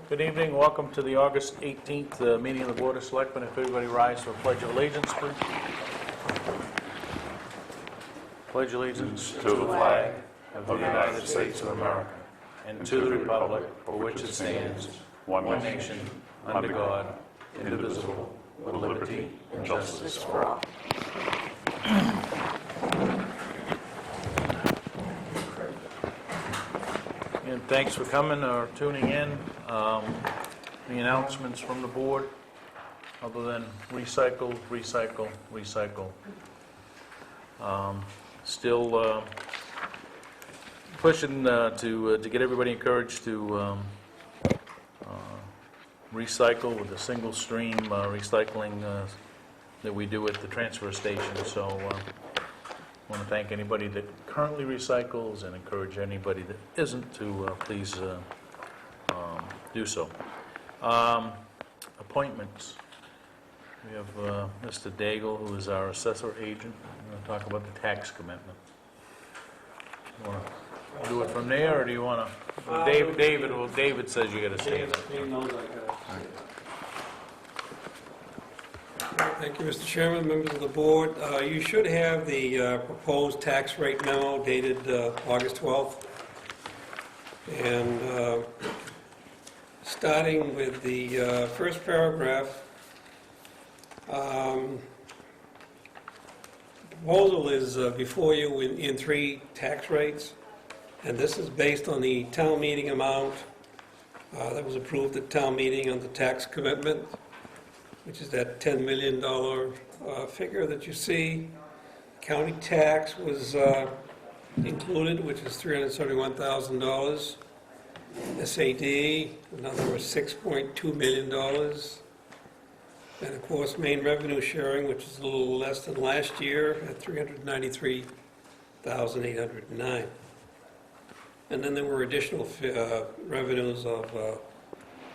Good evening, welcome to the August 18th meeting of the Board of Selectmen. If everybody rise for a pledge of allegiance, please. Pledge allegiance To the flag of the United States of America and to the republic for which it stands, one one nation, under God, indivisible, with liberty and justice for all. And thanks for coming or tuning in. The announcements from the board, other than recycle, recycle, recycle. Still pushing to get everybody encouraged to recycle with the single stream recycling that we do at the transfer station. So I want to thank anybody that currently recycles and encourage anybody that isn't to please do so. Appointments. We have Mr. Daigle, who is our assessor agent. We're going to talk about the tax commitment. You want to do it from there, or do you want to? David says you got to stay in that. Dave knows I got it. Thank you, Mr. Chairman, members of the board. You should have the proposed tax rate memo dated August 12th. And starting with the first paragraph, the proposal is before you in three tax rates. And this is based on the town meeting amount that was approved at town meeting on the tax commitment, which is that $10 million figure that you see. County tax was included, which is $371,000. SAD, another was $6.2 million. And of course, Maine revenue sharing, which is a little less than last year at $393,809. And then there were additional revenues of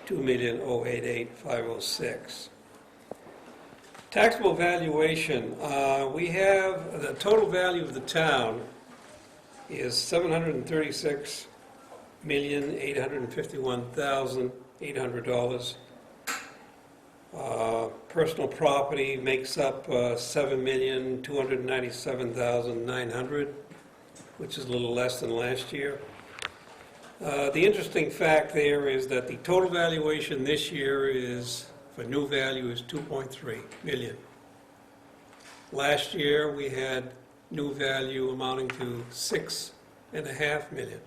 $2,088,506. Taxable valuation, we have the total value of the town is $736,851,800. Personal property makes up $7,297,900, which is a little less than last year. The interesting fact there is that the total valuation this year is, for new value, is $2.3 million. Last year, we had new value amounting to $6.5 million.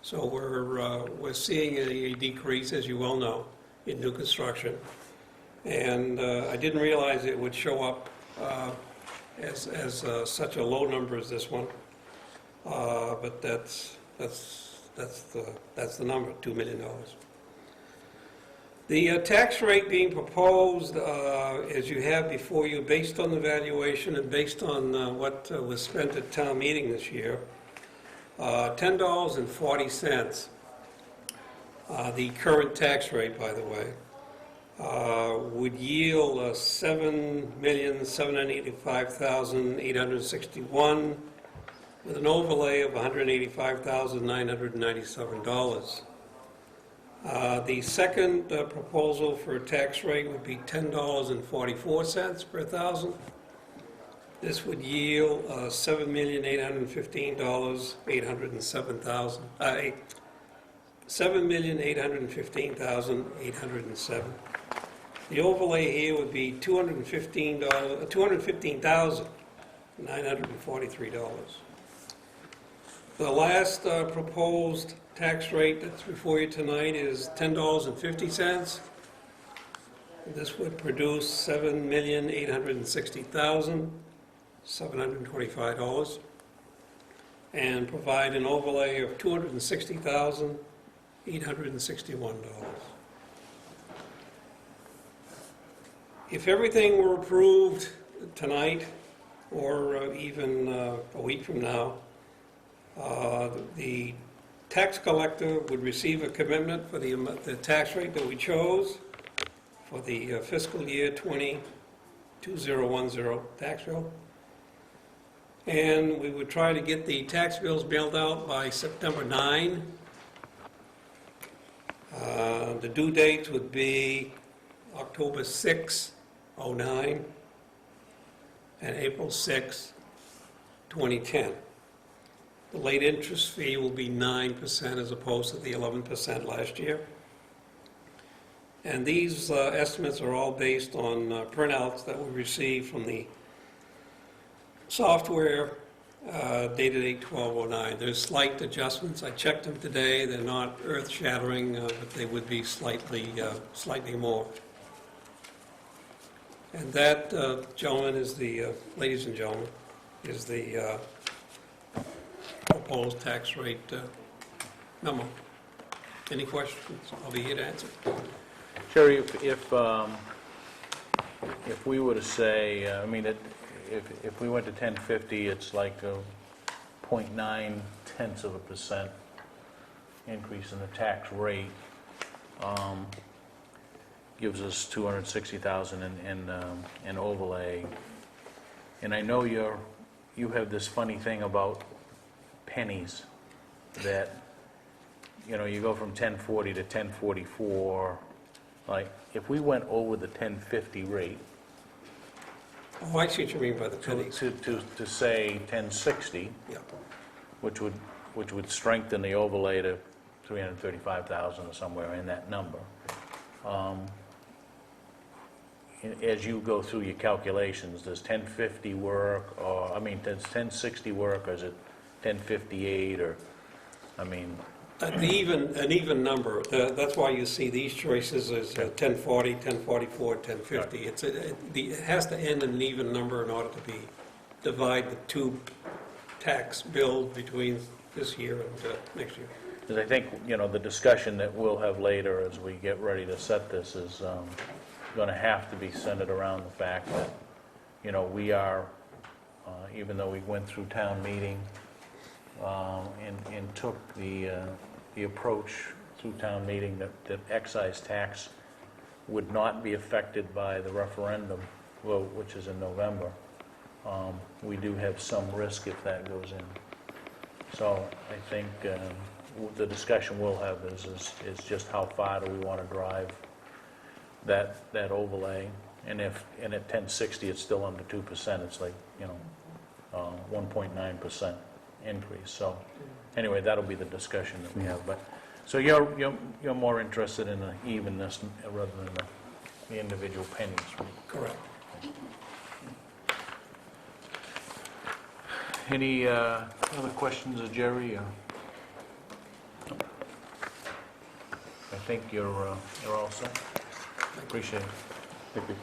So we're seeing a decrease, as you well know, in new construction. And I didn't realize it would show up as such a low number as this one. But that's the number, $2 million. The tax rate being proposed, as you have before you, based on the valuation and based on what was spent at town meeting this year, $10.40. The current tax rate, by the way, would yield $7,785,861. with an overlay of $185,997. The second proposal for a tax rate would be $10.44 per thousand. This would yield $7,815,807. The overlay here would be $215,943. The last proposed tax rate that's before you tonight is $10.50. This would produce $7,860,725 and provide an overlay of $260,861. If everything were approved tonight or even a week from now, the tax collector would receive a commitment for the tax rate that we chose for the fiscal year 2010 tax bill. And we would try to get the tax bills mailed out by September 9. The due dates would be October 6, '09, and April 6, 2010. The late interest fee will be 9% as opposed to the 11% last year. And these estimates are all based on printouts that we received from the software dated 8/12/09. There's slight adjustments. I checked them today. They're not earth-shattering, but they would be slightly more. And that, gentlemen, is the, ladies and gentlemen, is the proposed tax rate memo. Any questions? I'll be here to answer. Jerry, if we were to say, I mean, if we went to 1050, it's like a 0.9% increase in the tax rate. Gives us 260,000 in overlay. And I know you have this funny thing about pennies, that, you know, you go from 1040 to 1044. Like, if we went over the 1050 rate, Oh, I see what you mean by the pennies. to say 1060, Yeah. which would strengthen the overlay to 335,000 or somewhere in that number. As you go through your calculations, does 1050 work, or, I mean, does 1060 work, or is it 1058, or, I mean... An even number. That's why you see these choices as 1040, 1044, 1050. It has to end in an even number in order to divide the two tax bills between this year and next year. Because I think, you know, the discussion that we'll have later as we get ready to set this is going to have to be centered around the fact that, you know, we are, even though we went through town meeting and took the approach through town meeting that excise tax would not be affected by the referendum vote, which is in November, we do have some risk if that goes in. So I think the discussion we'll have is just how far do we want to drive that overlay, and at 1060 it's still under 2%. It's like, you know, 1.9% increase. So anyway, that'll be the discussion that we have. But so you're more interested in the evenness rather than the individual pennies, right? Correct. Any other questions of Jerry? I think you're all set. Appreciate it. Thank you.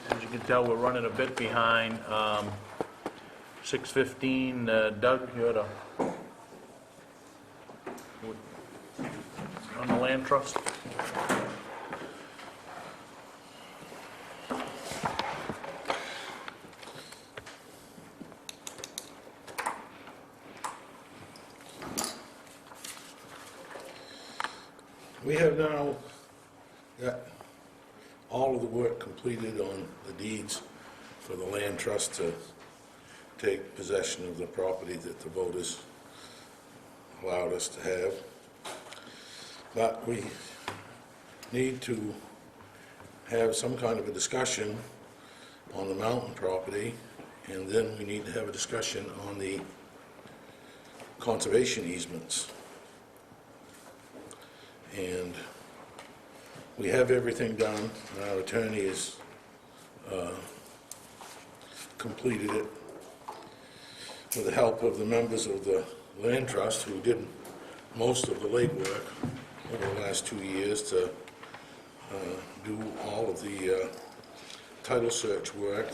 As you can tell, we're running a bit behind. 6:15, Doug, you're on the land trust. We have now got all of the work completed on the deeds for the land trust to take possession of the property that the voters allowed us to have. But we need to have some kind of a discussion on the mountain property, and then we need to have a discussion on the conservation easements. And we have everything done, and our attorney has completed it with the help of the members of the land trust who did most of the legwork over the last 2 years to do all of the title search work,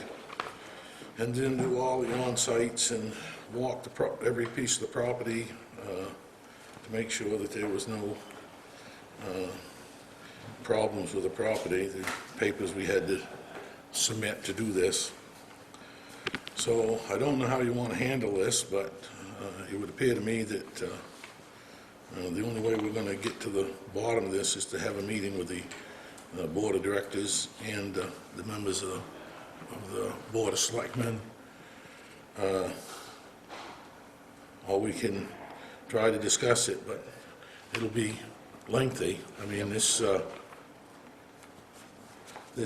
and then do all the on-sites and walk every piece of the property to make sure that there was no problems with the property, the papers we had to submit to do this. So I don't know how you want to handle this, but it would appear to me that the only way we're going to get to the bottom of this is to have a meeting with the Board of Directors and the members of the Board of Selectmen. Or we can try to discuss it, but it'll be lengthy. I mean, this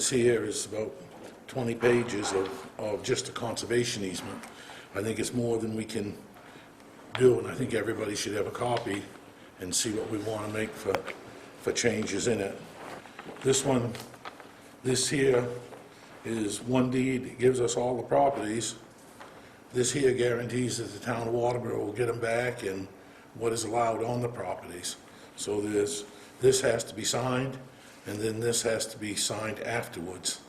here is about 20 pages of just a conservation easement. I think it's more than we can do, and I think everybody should have a copy and see what we want to make for changes in it. This here is one deed, it gives us all the properties. This here guarantees that the town of Waterboro will get them back and what is allowed on the properties. So this has to be signed, and then this has to be signed afterwards.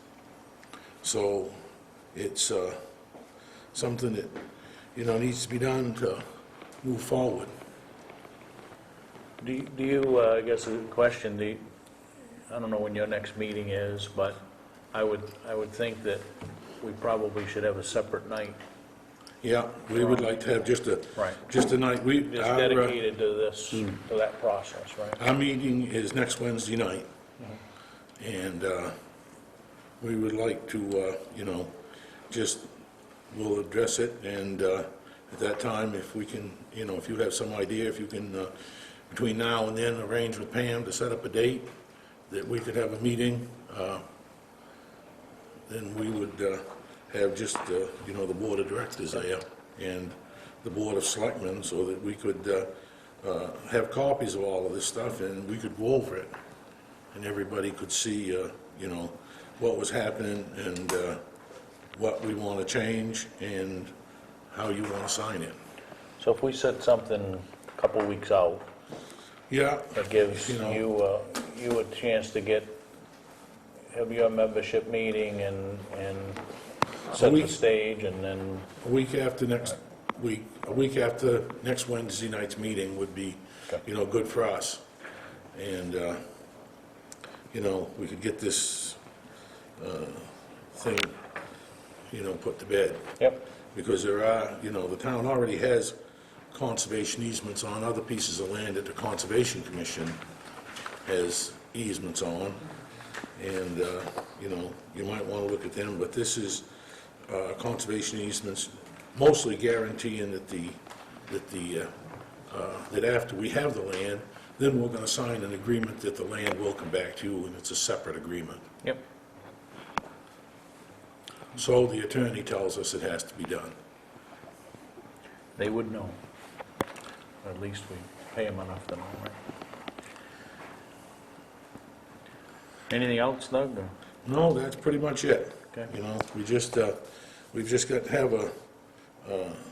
So it's something that, needs to be done to move forward. Do you, I guess a question, I don't know when your next meeting is, but I would think that we probably should have a separate night. Yeah, we would like to have just a Right. night. Just dedicated to this, to that process, right? Our meeting is next Wednesday night, and we would like to, we'll address it, and at that time, if we can, if you have some idea, if you can, between now and then, arrange with Pam to set up a date that we could have a meeting, then we would have just, the board of directors there and the board of selectmen, so that we could have copies of all of this stuff, and we could go over it, and everybody could see, what was happening, and what we want to change, and how you want to sign it. So if we set something a couple weeks out, Yeah, that gives you a chance to have your membership meeting and set the week- stage, and then, a week after next Wednesday night's meeting would be, Okay. Good for us. And, we could get this thing, put to bed. yep, Because there are, the town already has conservation easements on other pieces of land that the Conservation Commission has easements on. And, you might want to look at them, but this is conservation easements mostly guaranteeing that after we have the land, then we're going to sign an agreement that the land will come back to you, and it's a separate agreement. yep. So the attorney tells us it has to be done. They would know. Or at least we pay them enough to know, right? Anything else, Doug? or- No, that's pretty much it. Okay. We've just got to have a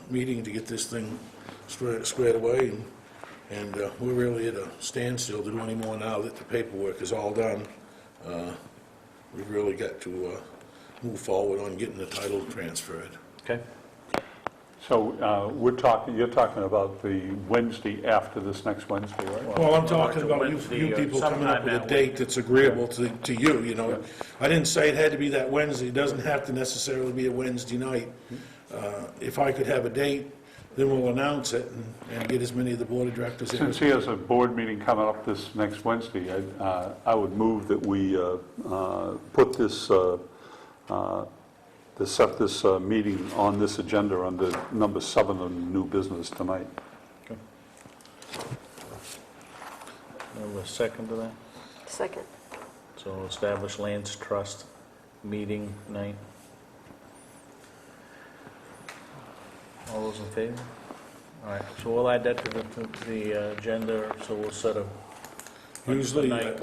meeting to get this thing squared away, and we're really at a standstill to do any more now that the paperwork is all done. We've really got to move forward on getting the title transferred. Okay. So you're talking about the Wednesday after this next Wednesday, right? Well, I'm talking about Wednesday, you people coming up sometime with a that date that's agreeable to you, I didn't say it had to be that Wednesday, it doesn't have to necessarily be a Wednesday night. If I could have a date, then we'll announce it and get as many of the board of directors in. Since he has a board meeting coming up this next Wednesday, I would move that we put this, to set this meeting on this agenda under number 7 on new business tonight. Have a second to that? Second. So establish lands trust meeting night. All those in favor? All right, so we'll add that to the agenda, so we'll set a Usually, night.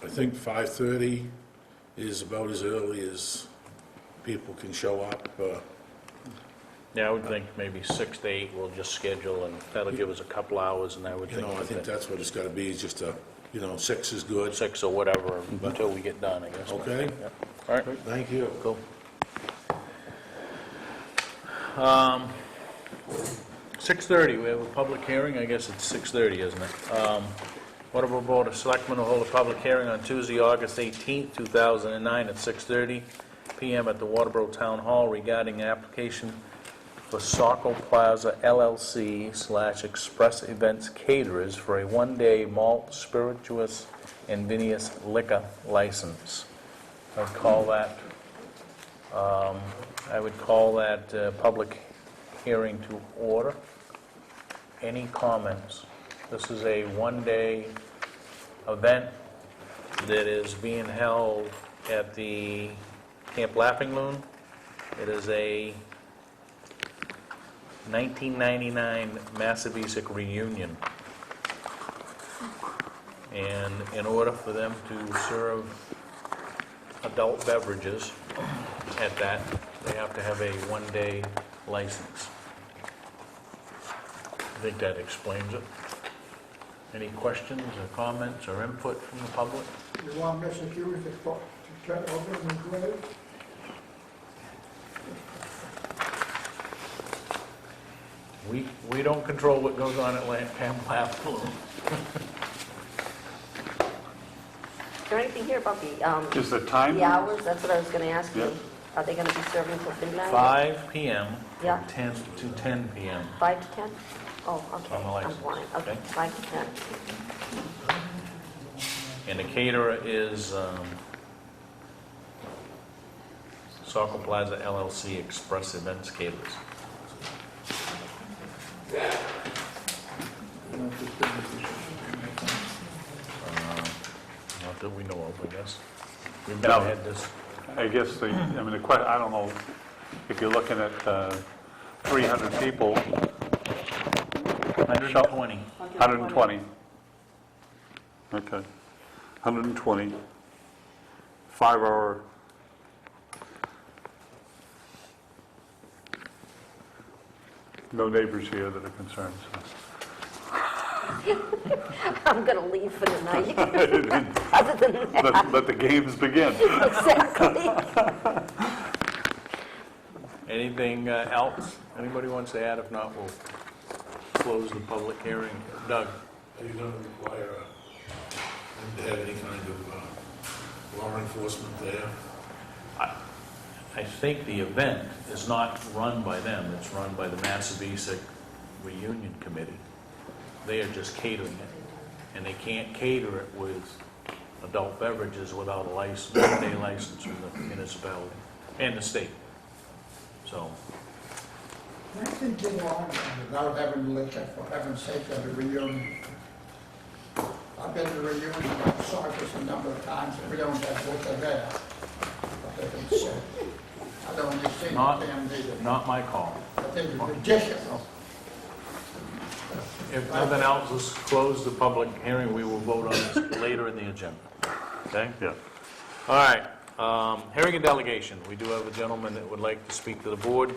I think 5:30 is about as early as people can show up. Yeah, I would think maybe 6 to 8 we'll just schedule, and that'll give us a couple hours, and I would think I think that that's what it's got to be, is just 6 is good. 6 or whatever until we get done, I guess. Okay? Yep. All right, Thank you. cool. 6:30, we have a public hearing, I guess it's 6:30, isn't it? Waterboro Board of Selectmen will hold a public hearing on Tuesday, August 18th, 2009, at 6:30 PM at the Waterboro Town Hall regarding the application for Saco Plaza LLC/Express Events Caterers for a one-day malt, spirituous, and vinous liquor license. I would call that public hearing to order. Any comments? This is a one-day event that is being held at the Camp Laughing Loon. It is a 1999 Massabesic reunion. And in order for them to serve adult beverages at that, they have to have a one-day license. I think that explains it. Any questions or comments or input from the public? You want Mr. Hughes to turn over in the grave? We don't control what goes on at Camp Laughing Loon. Is there anything here about the, Is the time? the hours? That's what I was gonna ask Yeah. you. Are they gonna be serving till midnight? 5 p.m. Yeah. from 10 to 10 p.m. 5 to 10? Oh, okay. On the license, I'm blind. Okay, okay. 5 to 10. And the caterer is Saco Plaza LLC Express Events Caterers. Not that we know of, I guess. We've never No. had this. I guess I don't know, if you're looking at 300 people, 120. 120. Okay. 120, 5-hour. No neighbors here that are concerned, so. I'm gonna leave for the night. Other than that, Let the games begin. exactly. Anything else anybody wants to add? If not, we'll close the public hearing. Doug? Are you going to require them to have any kind of law enforcement there? I think the event is not run by them, it's run by the Massabesic Reunion Committee. They are just catering it, and they can't cater it with adult beverages without a license, one-day license from the municipality and the state. So, I think they want, without having liquor, for heaven's sake, at a reunion. I've been to reunions like Cyprus a number of times, and we don't have liquor there. But they can say, I don't understand Not- the damn meeting. not my call. I think it's ridiculous. if nothing else, let's close the public hearing. We will vote on this later in the agenda. Okay? Yeah. All right, hearing and delegation. We do have a gentleman that would like to speak to the board.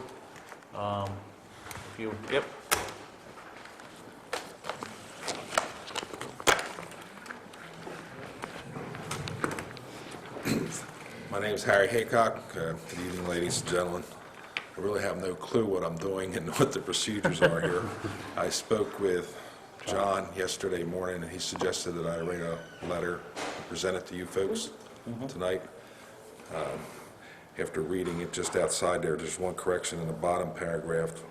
If you, yep. My name is Harry Haycock. Good evening, ladies and gentlemen. I really have no clue what I'm doing and what the procedures are here. I spoke with John yesterday morning, and he suggested that I write a letter and present it to you folks tonight. After reading it just outside there, there's one correction in the bottom paragraph.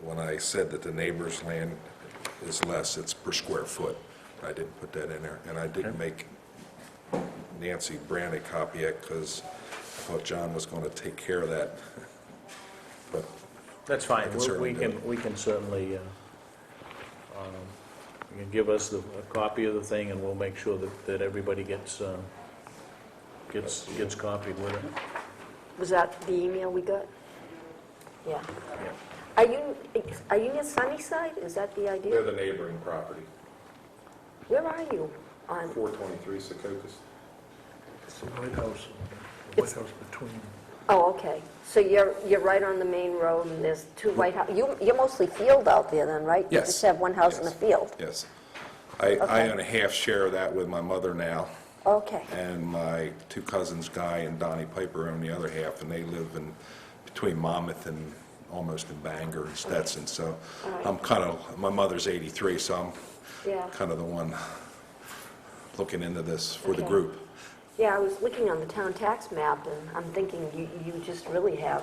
When I said that the neighbor's land is less, it's per square foot. I didn't put that in there, and I didn't make Nancy Brand a copy yet because I thought John was going to take care of that. But That's fine. I can certainly do We can certainly, you can give us a copy of the thing, and we'll make sure that everybody gets copied with it. Was that the email we got? Yeah. Yeah. Are you near Sunnyside? Is that the they're idea? the neighboring property, Where are you? On, 423 Secocas. It's the White House, It's- between. oh, okay. So you're right on the main road, and there's two white houses. You're mostly field out there then, right? You Yes. just have one house in the Yes. field? Yes. I Okay. own a half share of that with my mother now, Okay. and my two cousins, Guy and Donnie Piper, own the other half, and they live in between Monmouth and almost in Bangor and Stetson. So All right. I'm kind of, my mother's 83, so I'm Yeah. kind of the one looking into this for the Okay. group. Yeah, I was looking on the town tax map, and I'm thinking you just really have,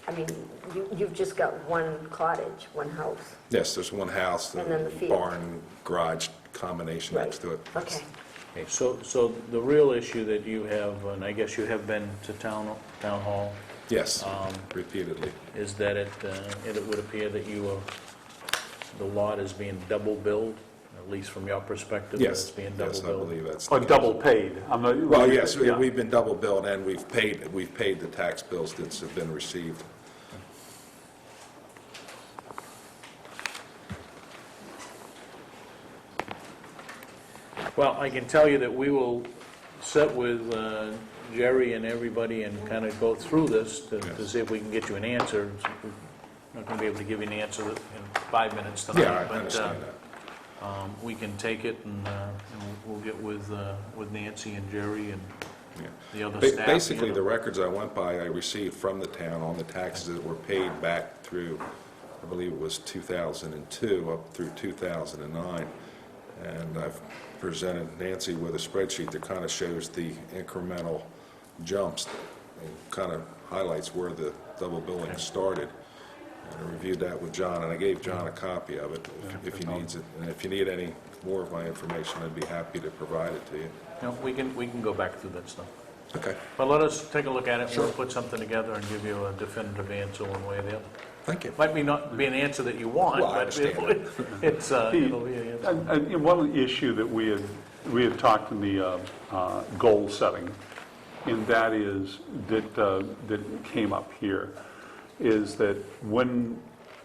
I mean, you've just got one cottage, one house. Yes, there's one house, And then the the field. barn, garage combination Right. next to it. Okay. Okay, so the real issue that you have, and I guess you have been to town hall, Yes, repeatedly. is that it would appear that the lot is being double billed at least from your perspective, Yes, that's being double yes, I billed. believe that's. Or the case. double paid. I'm not- Well, yes, yeah. we've been double billed and we've paid the tax bills that have been received. Well, I can tell you that we will sit with Jerry and everybody and kind of go through this to Yes. see if we can get you an answer. We're not going to be able to give you an answer in 5 minutes tonight. Yeah, I but, understand that. We can take it and we'll get with Nancy and Jerry and Yeah. the other Ba- staff. Basically, you the know. records I went by, I received from the town on the taxes that were paid back through, I believe it was 2002 up through 2009. And I've presented Nancy with a spreadsheet that kind of shows the incremental jumps and kind of highlights where the double billing started. And I reviewed that with John, and I gave John a copy of it if he needs it. And if you need any more of my information, I'd be happy to provide it to you. No, we can go back through that stuff. Okay, But let us take a look at it, and we'll put something together and give you a definitive answer one way or the other. thank you. Might not be an answer that you want, Well, I but understand it's, it'll be an answer. And one issue that we had talked in the goal setting, and that is, that came up here, is that when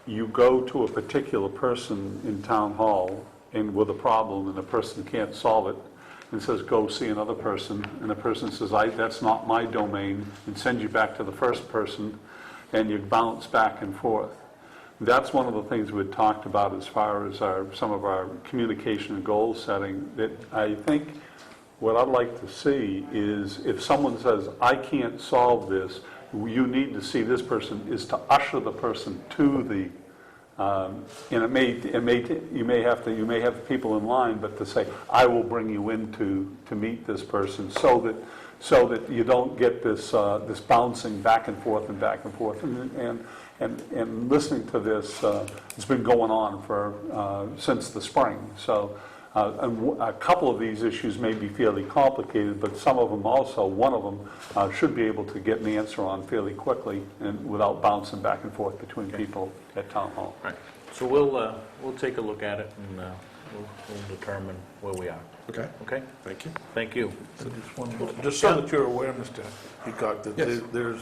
you go to a particular person in town hall and with a problem and the person can't solve it, and says, go see another person, and the person says, that's not my domain, and sends you back to the first person, and you bounce back and forth. That's one of the things we had talked about as far as some of our communication and goal setting, that I think what I'd like to see is if someone says, I can't solve this, you need to see this person, is to usher the person to the, and you may have people in line, but to say, I will bring you in to meet this person, so that you don't get this bouncing back and forth and back and forth. And listening to this, it's been going on since the spring. So and a couple of these issues may be fairly complicated, but some of them also, one of them should be able to get an answer on fairly quickly and without bouncing back and forth between people at town hall. Right. So we'll take a look at it and we'll determine where we are. Okay, Okay? thank you. Thank you. Just so that you're aware, Mr. Peacock, that Yes. there's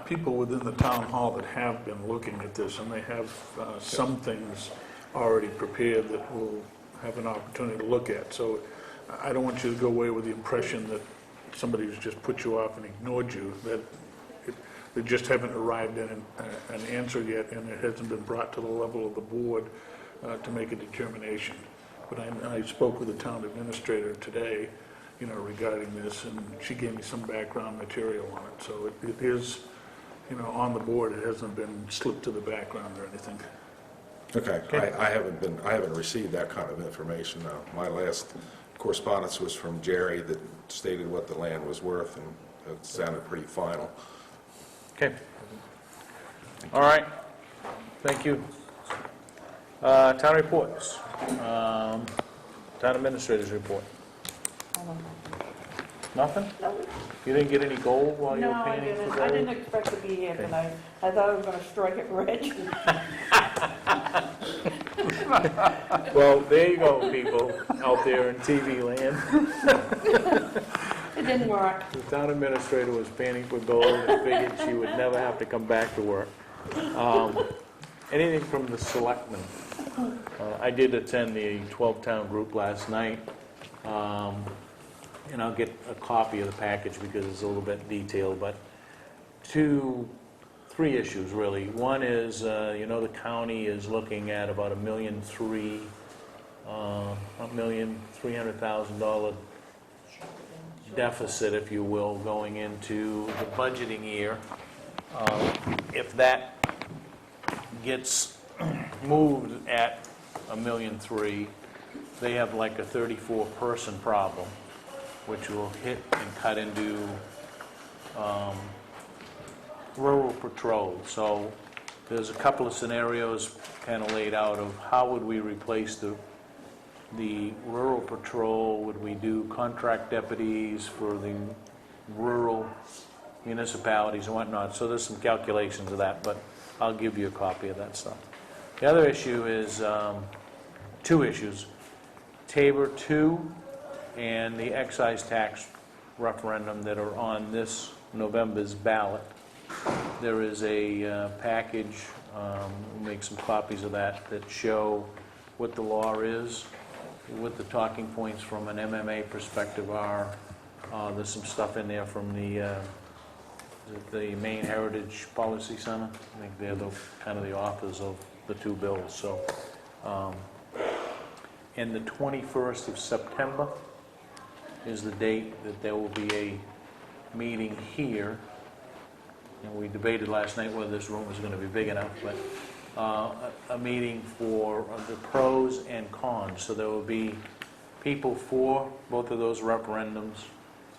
people within the town hall that have been looking at this, and they have some things already prepared that we'll have an opportunity to look at. So I don't want you to go away with the impression that somebody's just put you off and ignored you, that they just haven't arrived at an answer yet, and it hasn't been brought to the level of the board to make a determination. But I spoke with the town administrator today, regarding this, and she gave me some background material on it. So it is, on the board. It hasn't been slipped to the background or anything. Okay, I haven't received that kind of information. My last correspondence was from Jerry that stated what the land was worth, and it sounded pretty final. Okay. All right. Thank you. Town reports. Town administrators report. Nothing? You didn't get any gold while you No, were I painting for didn't. gold? I didn't expect to be here tonight. I thought I was going to strike it rich. Well, there you go, people out there in TV land. It didn't work. The town administrator was painting for gold and figured she would never have to come back to work. Anything from the selectmen? I did attend the 12-town group last night, and I'll get a copy of the package because it's a little bit detailed, but three issues really. One is, the county is looking at about $1,300,000 deficit, if you will, going into the budgeting year. If that gets moved at $1.3 million, they have like a 34-person problem, which will hit and cut into rural patrol. So there's a couple of scenarios kind of laid out of how would we replace the rural patrol. Would we do contract deputies for the rural municipalities and whatnot? So there's some calculations of that, but I'll give you a copy of that stuff. The other issue is two issues, Tabor 2 and the excise tax referendum that are on this November's ballot. There is a package, we'll make some copies of that, that show what the law is, what the talking points from an MMA perspective are. There's some stuff in there from the Maine Heritage Policy Center. I think they're kind of the authors of the two bills. So, and the 21st of September is the date that there will be a meeting here. And we debated last night whether this room was going to be big enough, but a meeting for the pros and cons. So there will be people for both of those referendums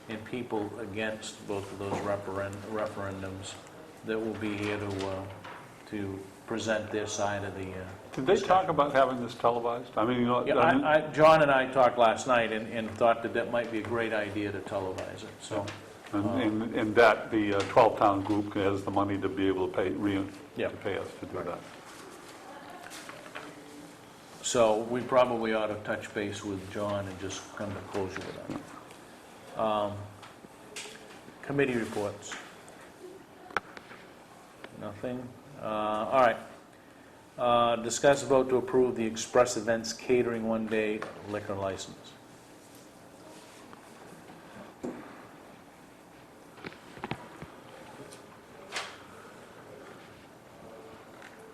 and people against both of those referendums that will be here to present their side of the Did they talk about having this televised? I mean, Yeah, John and I talked last night and thought that that might be a great idea to televise it, so. and that the 12-town group has the money to be able to pay, Yeah. to pay us to do that. So we probably ought to touch base with John and just come to closure with that. Committee reports. Nothing. All right. Discuss a vote to approve the Express Events Catering one-day liquor license.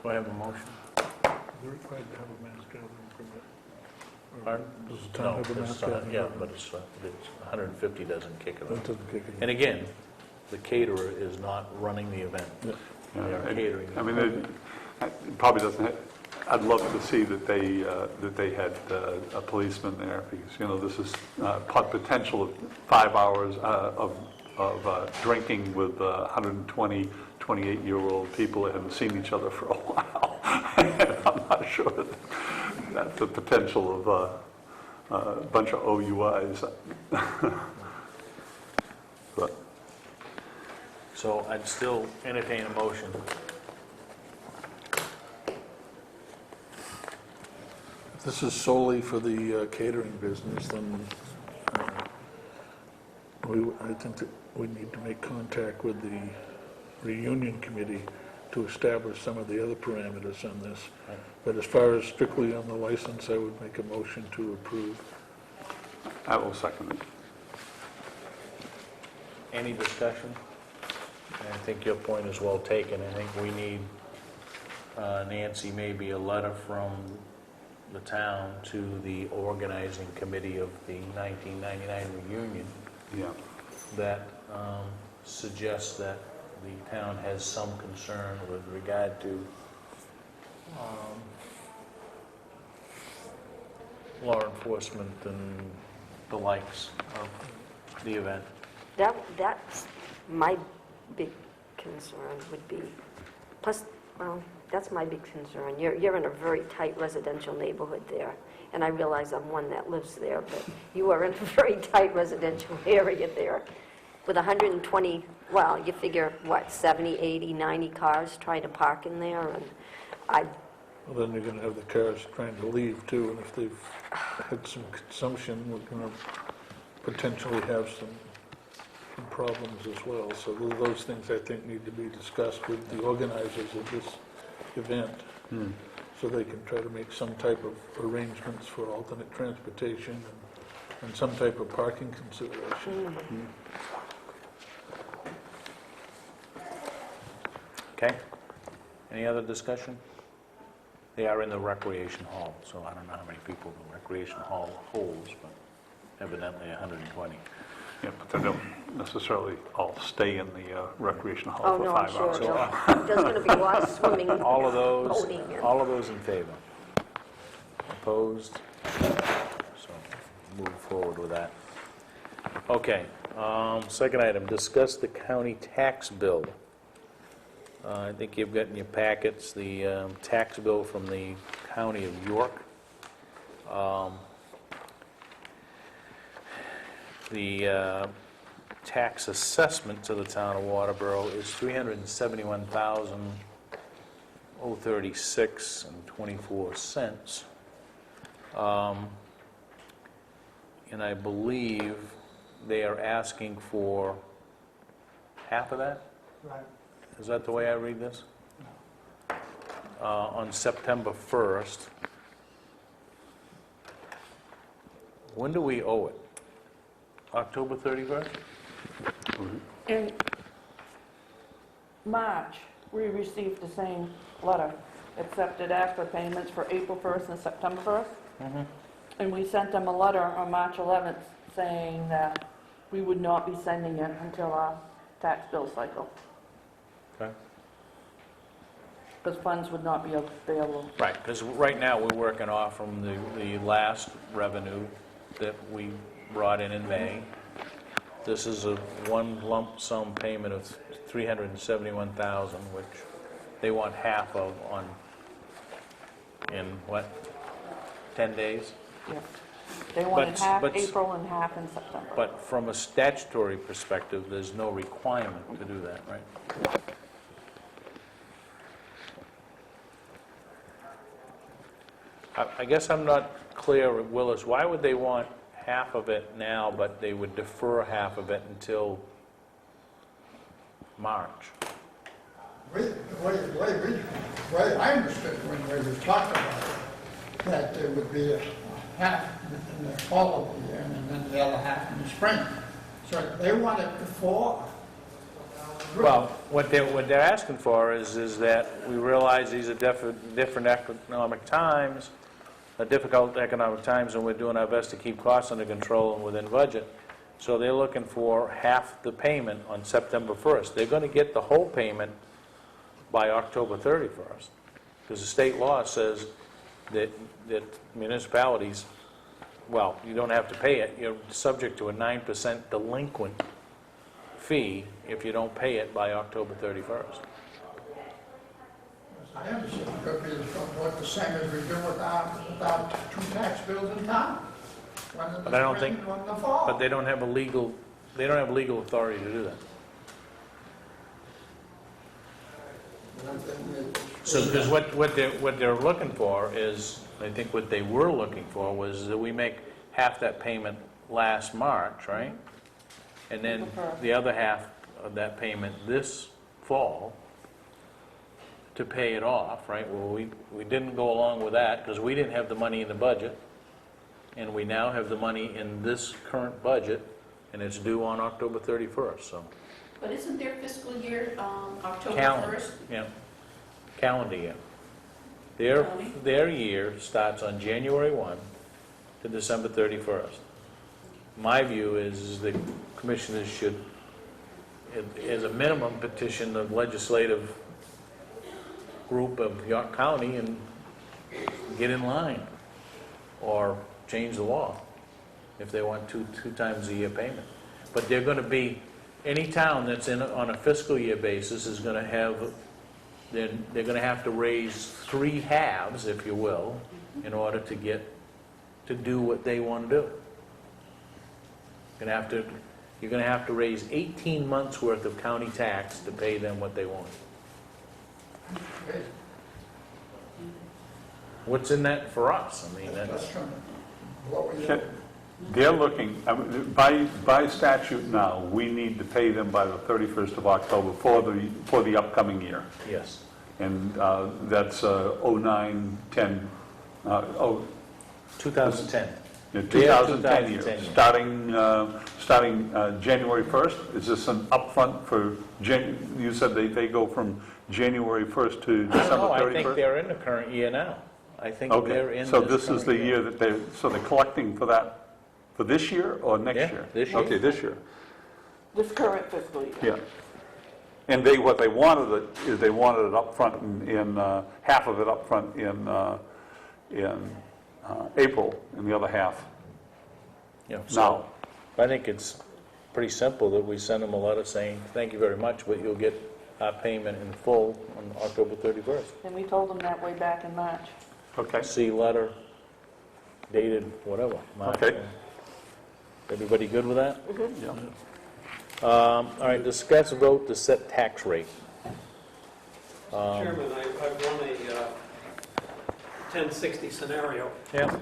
Do I have a motion? They're required to have a mass gathering permit. Pardon? Does the town No, have a mass it's, gathering? yeah, but it's 150 doesn't kick it That off. doesn't kick it. And again, the caterer is not running the event. They are catering. I mean, it probably doesn't, I'd love to see that they had a policeman there, because, you know, this is potential of 5 hours of drinking with 120, 28-year-old people that haven't seen each other for a while. And I'm not sure that that's the potential of a bunch of OUIs. But So I'd still entertain a motion. If this is solely for the catering business, then I think that we need to make contact with the reunion committee to establish some of the other parameters on this. But as far as strictly on the license, I would make a motion to approve. I will second it. Any discussion? I think your point is well taken. I think we need, Nancy, maybe a letter from the town to the organizing committee of the 1999 reunion Yeah. that suggests that the town has some concern with regard to law enforcement and the likes of the event. That's my big concern would be, plus, well, that's my big concern. You're in a very tight residential neighborhood there, and I realize I'm one that lives there, but you are in a very tight residential area there with 120, well, you figure, what, 70, 80, 90 cars trying to park in there, and Well, then you're going to have the cars trying to leave too, and if they've had some consumption, we're going to potentially have some problems as well. So those things, I think, need to be discussed with the organizers of this event, so they can try to make some type of arrangements for alternate transportation and some type of parking consideration. Okay? Any other discussion? They are in the recreation hall, so I don't know how many people the recreation hall holds, but evidently 120. Yeah, but they don't necessarily all stay in the recreation hall oh, for no, I'm 5 sure, hours. no. There's going to be lots of swimming, All of those, boating, and... all of those in favor? Opposed? So move forward with that. Okay, second item, discuss the county tax bill. I think you've got in your packets the tax bill from the county of York. The tax assessment to the town of Waterboro is $371,036.24. And I believe they are asking for half of that? Right. Is that the way I read this? On September 1st. When do we owe it? October 31st? In March, we received the same letter, accepted after payments for April 1st and September 1st. And we sent them a letter on March 11th saying that we would not be sending it until our tax bill cycle, Okay. because funds would not be available. Right, because right now, we're working off from the last revenue that we brought in May. This is a one lump sum payment of $371,000, which they want half of in what, 10 days? Yes. They wanted But- half but- April and half in September. But from a statutory perspective, there's no requirement to do that, right? I guess I'm not clear, Willis, why would they want half of it now, but they would defer half of it until March? The way I understood when we were talking about it, that there would be a half in the fall of the year and then the other half in the spring. So they want it before. Well, what they're asking for is that we realize these are different economic times, difficult economic times, and we're doing our best to keep costs under control and within budget. So they're looking for half the payment on September 1st. They're going to get the whole payment by October 31st, because the state law says that municipalities, well, you don't have to pay it. You're subject to a 9% delinquent fee if you don't pay it by October 31st. I understand it could be what the same as we do with our two tax bills in town. One in the But I don't spring think- and one in the fall. But they don't have legal authority to do that. So, because what they're looking for is, I think what they were looking for was that we make half that payment last March, right? And then the other half of that payment this fall to pay it off, right? Well, we didn't go along with that because we didn't have the money in the budget. And we now have the money in this current budget, and it's due on October 31st, so. But isn't their fiscal year October Calendar, 1st? yeah, calendar year. County? Their year starts on January 1 to December 31st. My view is the commissioners should, as a minimum, petition the legislative group of York County and get in line, or change the law if they want two times a year payment. But they're going to be, any town that's on a fiscal year basis is going to have, they're going to have to raise 3 halves, if you will, in order to do what they want to do. You're going to have to raise 18 months' worth of county tax to pay them what they want. What's in that for us? I mean, That's from what we. They're looking, by statute now, we need to pay them by the 31st of October for the upcoming year. yes. And that's 09-10, 2010. 2010 year. 2010 year. Starting January 1st, is this an upfront for, you said they go from January 1st to I don't December know, 31st? I think they're in the current year now. I think they're Okay, in so this is current the year that so they're collecting for that, for this year or next Yeah, year? this year. Okay, this year, This current fiscal year. yeah. And what they wanted is they wanted it up front in half of it up front in April, and the other half You know, now. so I think it's pretty simple that we send them a letter saying, thank you very much, but you'll get our payment in full on October 31st. And we told them that way back in March. Okay, See letter dated whatever. March. Okay. Everybody good with that? yeah. All right, discuss vote to set tax rate. Chairman, I've run a 1060 scenario. Yeah.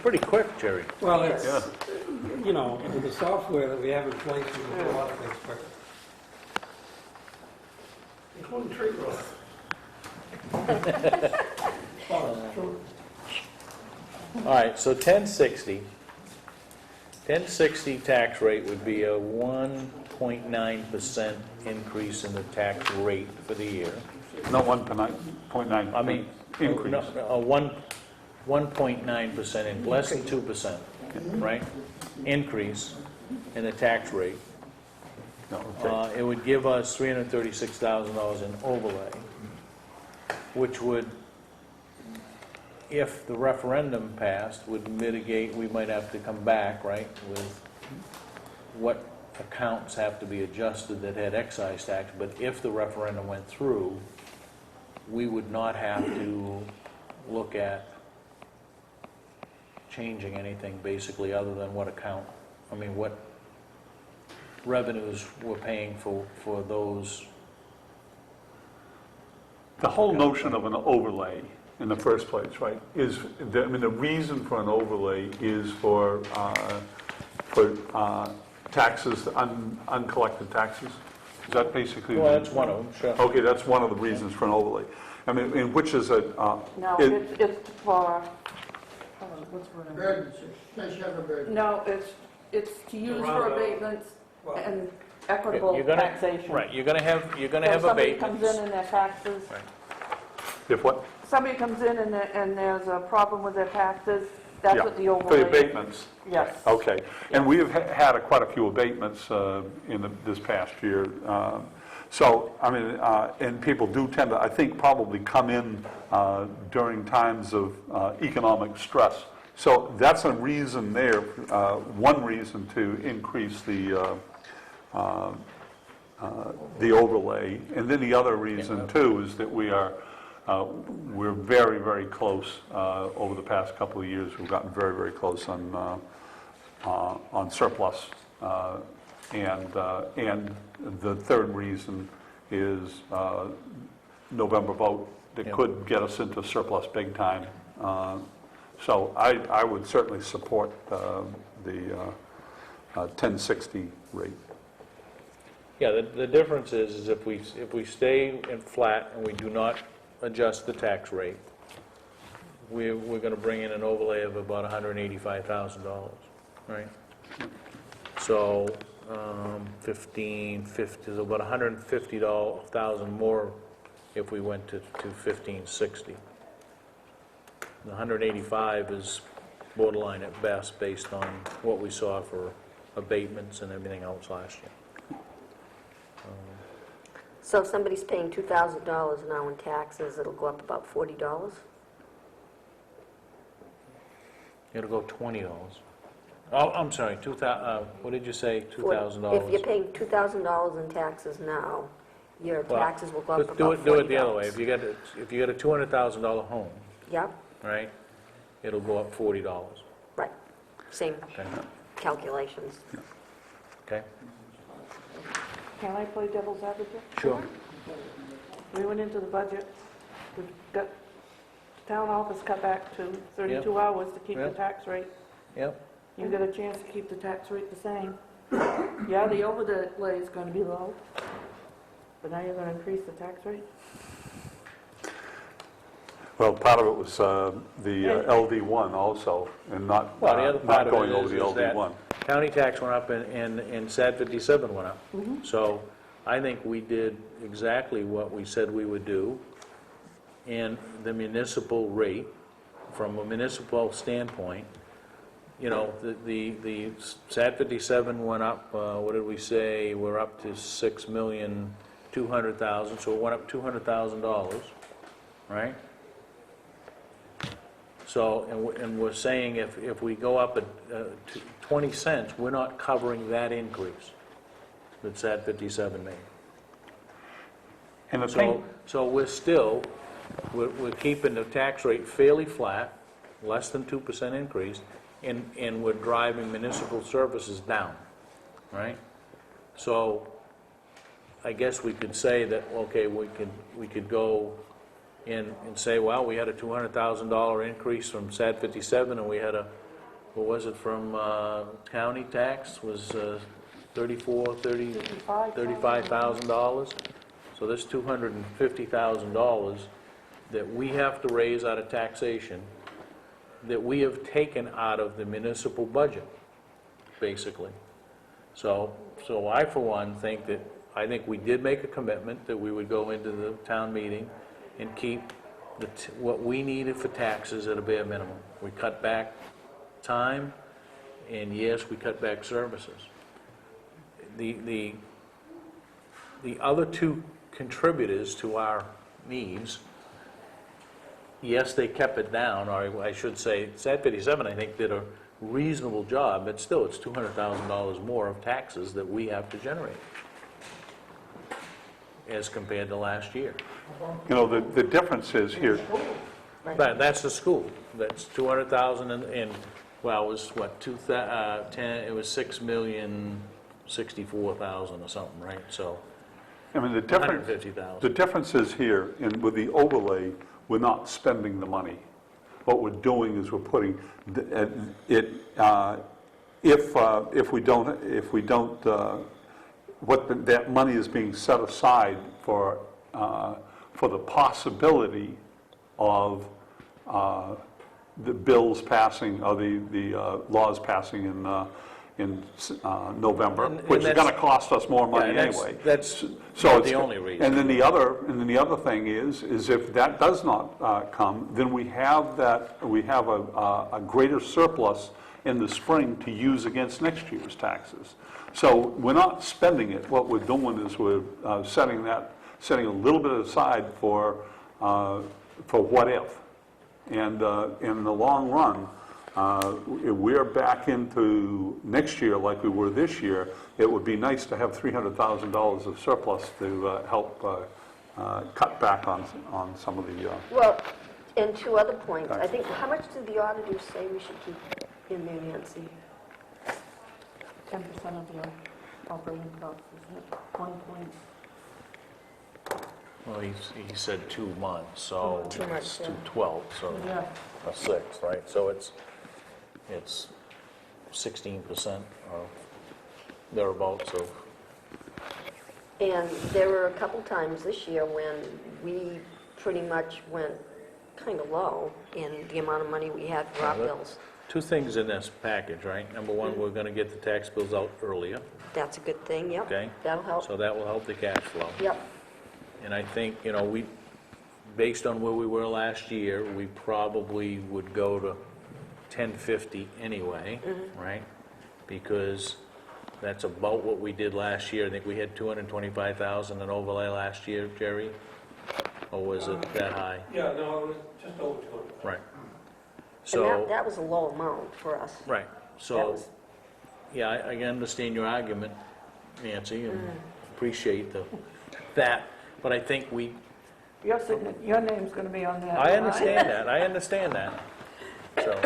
Pretty quick, Jerry. Well, it's, you know, with the software that we have in place, we can do a lot of things quicker. Including tree growth. Well, it's true. All right, so 1060 tax rate would be a 1.9% increase in the tax rate for the year. Not 1.9. I mean, Increase. no, a 1.9%, less than 2%, right? Increase in the tax rate. No, okay. It would give us $336,000 in overlay, which would, if the referendum passed, would mitigate, we might have to come back, right, with what accounts have to be adjusted that had excise tax, but if the referendum went through, we would not have to look at changing anything basically other than what account, I mean, what revenues we're paying for those. The whole notion of an overlay in the first place, right, is, I mean, the reason for an overlay is for taxes, uncollected taxes? Is that basically? Well, that's one of them, sure. Okay, that's one of the reasons for an overlay. I mean, and which is a, No, it- it's for, what's the word? Burden, in case you have a burden. No, it's to use for Round up. abatements and equitable You're gonna- taxation. Right, you're gonna have So abatements. somebody comes in and their taxes, if what? somebody comes in and there's a problem with their taxes, that's Yeah, what the for overlay the is. abatements. Yes. Okay, and we have had quite a few abatements this past year. So, I mean, and people do tend to, I think, probably come in during times of economic stress. So that's a reason there, one reason to increase the overlay. And then the other reason too is that we're very, very close over the past couple of years. We've gotten very, very close on surplus. And the third reason is November vote that Yeah. could get us into surplus big time. So I would certainly support the 1060 rate. Yeah, the difference is if we stay in flat and we do not adjust the tax rate, we're gonna bring in an overlay of about $185,000, right? So, 1550 is about $150,000 more if we went to 1560. The 185 is borderline at best based on what we saw for abatements and everything else last year. So if somebody's paying $2,000 now in taxes, it'll go up about $40? It'll go $20. Oh, I'm sorry, what did you say, $2,000? If you're paying $2,000 in taxes now, your Well, taxes will go up let's about $40. do it the other way. If you get a $200,000 home, Yep, right, it'll go up $40, right. Same okay? calculations. Okay? Can I play devil's advocate? Sure. We went into the budget, we've got town office cut back to 32 hours to keep the Yep. tax rate. Yep. You got a chance to keep the tax rate the same. Yeah, the overlay is gonna be low, but now you're gonna increase the tax rate? Well, part of it was the LD1 also, and not Well, the other part not of going it over is the that LD1. county tax went up and SAD 57 went up. So I think we did exactly what we said we would do. And the municipal rate, from a municipal standpoint, you know, the SAD 57 went up, what did we say? We're up to $6,200,000, so it went up $200,000, right? So, and we're saying if we go up at 20 cents, we're not covering that increase that SAD 57 made. And the thing, So we're keeping the tax rate fairly flat, less than 2% increase, and we're driving municipal services down, right? So I guess we could say that, okay, we could go and say, well, we had a $200,000 increase from SAD 57, and we had a, what was it, from county tax, was $35,000. So this $250,000 that we have to raise out of taxation, that we have taken out of the municipal budget, basically. So I, for one, think that, I think we did make a commitment that we would go into the town meeting and keep what we needed for taxes at a bare minimum. We cut back time, and yes, we cut back services. The other two contributors to our needs, yes, they kept it down, or I should say, SAT 57, I think, did a reasonable job, but still, it's $200,000 more of taxes that we have to generate as compared to last year. You know, the difference is here, But that's the school. That's 200,000 and well, it was what, 10, it was 6,064,000 or something, right? So I mean, the difference, 150,000. the difference is here, and with the overlay, we're not spending the money. What we're doing is we're putting, if we don't, that money is being set aside for the possibility of the bills passing, or the laws passing in November, And which is that's- going to cost us more money Yeah, anyway. that's So not it's- the only reason. And then the other thing is if that does not come, then we have a greater surplus in the spring to use against next year's taxes. So we're not spending it. What we're doing is we're setting a little bit aside for what if. And in the long run, if we're back into next year like we were this year, it would be nice to have $300,000 of surplus to help cut back on some of the, Well, and two other points. I think, how much did the auditors say we should keep in there, Nancy? 10% of your operating costs, isn't it? 1 point. Well, he said 2 months, so 2 months, it's yeah. 12, so Yeah. a sixth, right? So it's 16% or thereabouts of, And there were a couple times this year when we pretty much went kind of low in the amount of money we had for our Yeah, that- bills. two things in this package, right? Number one, we're going to get the tax bills out earlier, That's a good thing, yep. okay? That'll help. So that will help the cash flow. Yep. And I think, based on where we were last year, we probably would go to 1050 anyway, right? Because that's about what we did last year. I think we had 225,000 in overlay last year, Jerry? Or was it that high? Yeah, no, it was just over 200. Right. And So, that was a low amount for us. right, That so, was- yeah, I understand your argument, Nancy, and appreciate that, but I think Your name's going to be on that. I right? understand that, so.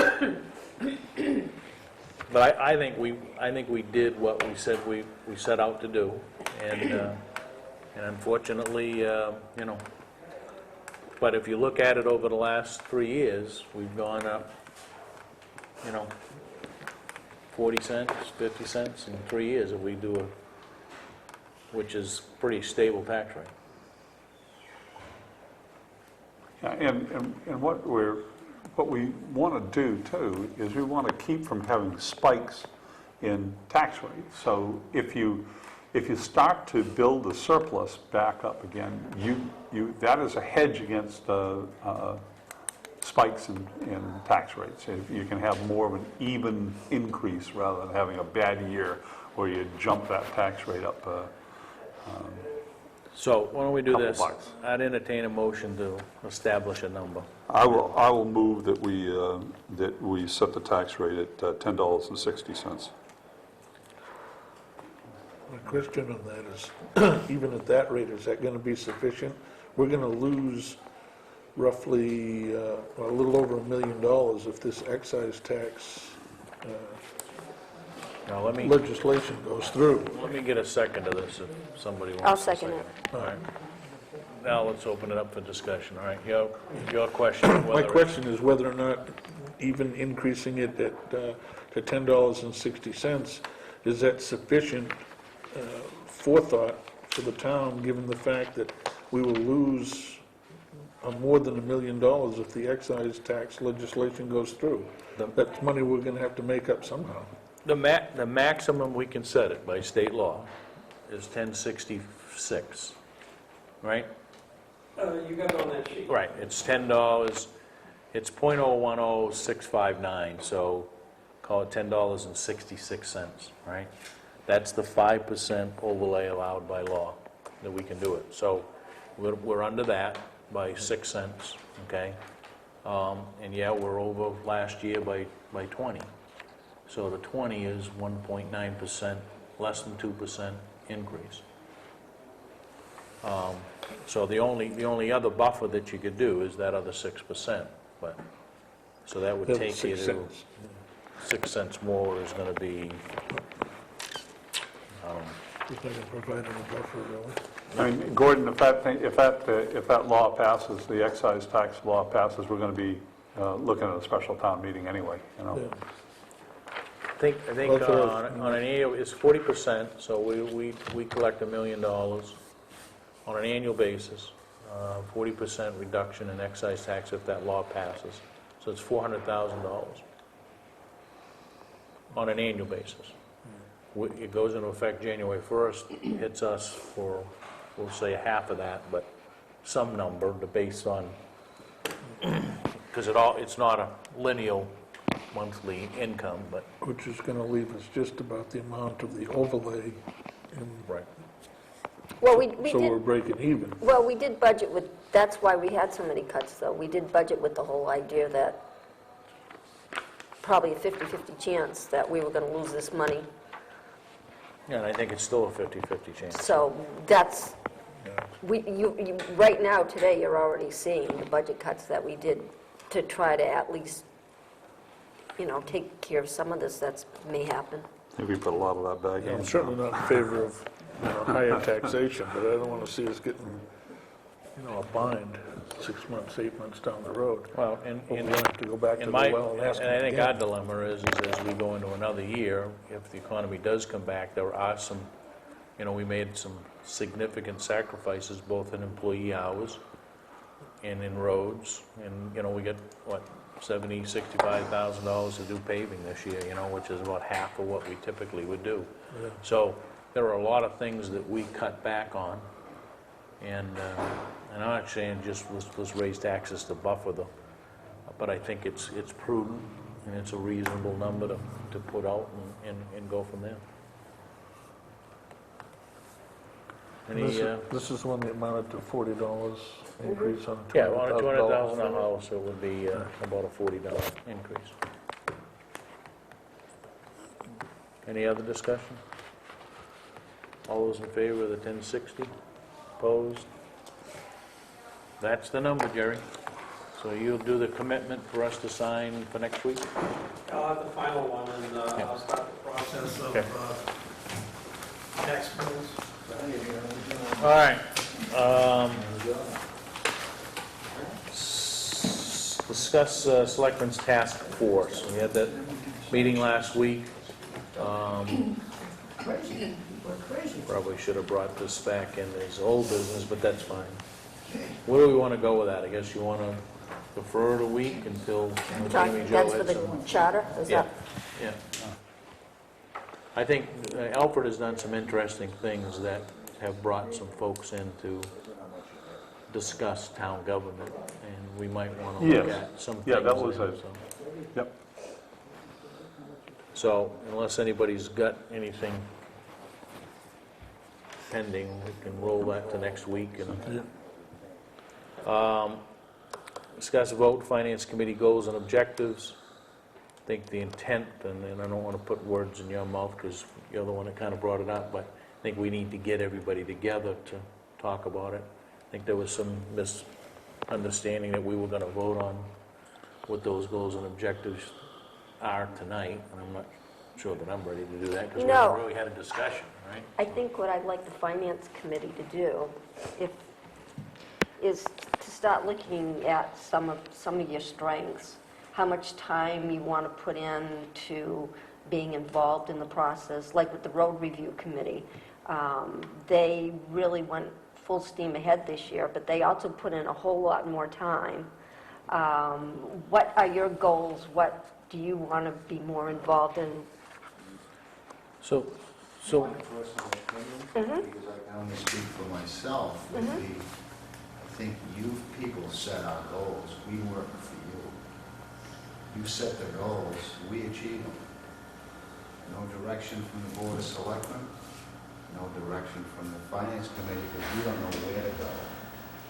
But I think we did what we said we set out to do, and unfortunately, but if you look at it over the last 3 years, we've gone up, 40 cents, 50 cents in 3 years if we do which is pretty stable tax rate. Yeah, and what we want to do too is we want to keep from having spikes in tax rates. So if you start to build the surplus back up again, that is a hedge against spikes in tax rates. If you can have more of an even increase rather than having a bad year where you jump that tax rate up. So why don't we do Couple this? bucks. I'd entertain a motion to establish a number. I will move that we set the tax rate at $10.60. My question on that is, even at that rate, is that going to be sufficient? We're going to lose roughly a little over $1 million if this excise tax Now, let me legislation goes through. get a second to this if somebody wants I'll to second it. All right. now let's open it up for discussion, all right? Your question, My whether... question is whether or not even increasing it to $10.60, is that sufficient forethought for the town, given the fact that we will lose more than $1 million if the excise tax legislation goes through? That's money we're going to have to make up somehow. The maximum we can set it by state law is 1066, right? You got it on that sheet. Right, it's $10, it's .010659, so call it $10.66, right? That's the 5% overlay allowed by law that we can do it. So we're under that by 6 cents, okay? And yeah, we're over last year by 20. So the 20 is 1.9%, less than 2% increase. So the only other buffer that you could do is that other 6%, but, so that would That's take you 6 to, cents. 6 cents more is gonna be, If I can provide a buffer, really. I mean, Gordon, if that law passes, the excise tax law passes, we're going to be looking at a special town meeting anyway, you know? Yeah. I think Well, that's what I was- on an annual, it's 40%, so we collect $1 million on an annual basis, 40% reduction in excise tax if that law passes. So it's $400,000 on an annual basis. It goes into effect January 1st, hits us for, we'll say half of that, but some number based on, because it's not a linear monthly income, but... Which is going to leave us just about the amount of the overlay, and Right. Well, we so we're did, breaking even. well, we did budget with, that's why we had so many cuts, though. We did budget with the whole idea that probably a 50-50 chance that we were going to lose this money. Yeah, and I think it's still a 50-50 chance. So that's, right now, today, you're already seeing the budget cuts that we did to try to at least, take care of some of this that may happen. Maybe put a lot of that back I'm in. certainly not in favor of higher taxation, but I don't want to see us getting, a bind 6 months, 8 months down the road. Well, Or we'll have to go back to the and I well and ask them think our again. dilemma is as we go into another year, if the economy does come back, there are some, we made some significant sacrifices both in employee hours and in roads, and, we get, $65,000 to do paving this year, which is about half of what we typically would do. Yeah. So there are a lot of things that we cut back on, and I'm not saying just let's raise taxes to buffer but I think it's prudent and it's a reasonable number to put out and go from there. This is one that amounted to $40 increase on $200,000. Yeah, on a $200,000 house, it would be about a $40 increase. Any other discussion? All those in favor of the 1060? Opposed? That's the number, Jerry. So you'll do the commitment for us to sign for next week? I'll have the final one, and I'll start the process of Okay. tax bills. All right. Discuss Selectmen's Task Force. We had that meeting last week. Crazy, we're crazy. Probably should have brought this back in as old business, but that's fine. Where do we want to go with that? I guess you want to defer it a week until Jamie Joe That's for had the some... charter, is Yeah, that? yeah. I think Alfred has done some interesting things that have brought some folks in to discuss town government, and we might want to look Yes. at some things. Yeah, that was there, it. so. Yep. So unless anybody's got anything pending, we can roll that to next week and discuss vote finance committee goals and objectives. I think the intent, and I don't want to put words in your mouth because you're the one that kind of brought it up, but I think we need to get everybody together to talk about it. I think there was some misunderstanding that we were going to vote on what those goals and objectives are tonight, and I'm not sure that I'm ready to do that because we No. haven't really had a discussion, right? I think what I'd like the finance committee to do, if is to start looking at some of your strengths, how much time you want to put into being involved in the process, like with the road review committee. They really went full steam ahead this year, but they also put in a whole lot more time. What are your goals? What do you want to be more involved in? So, My personal opinion, because I can only speak for myself, would be, I think you people set our goals, we work for you. You set the goals, we achieve them. No direction from the Board of Selectmen, no direction from the Finance Committee, because we don't know where to go.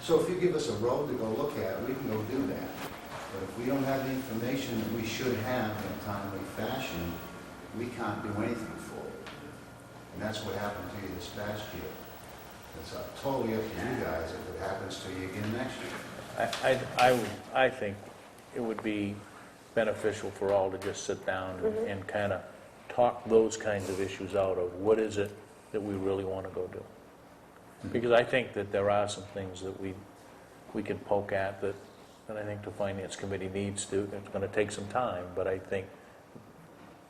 So if you give us a road to go look at, we can go do that. But if we don't have the information that we should have in a timely fashion, we can't do anything for it. And that's what happened to you this past year. It's totally up to you guys if it happens to you again next year. I think it would be beneficial for all to just sit down and kind of talk those kinds of issues out of what is it that we really want to go do. Because I think that there are some things that we can poke at that I think the Finance Committee needs to. It's going to take some time, but I think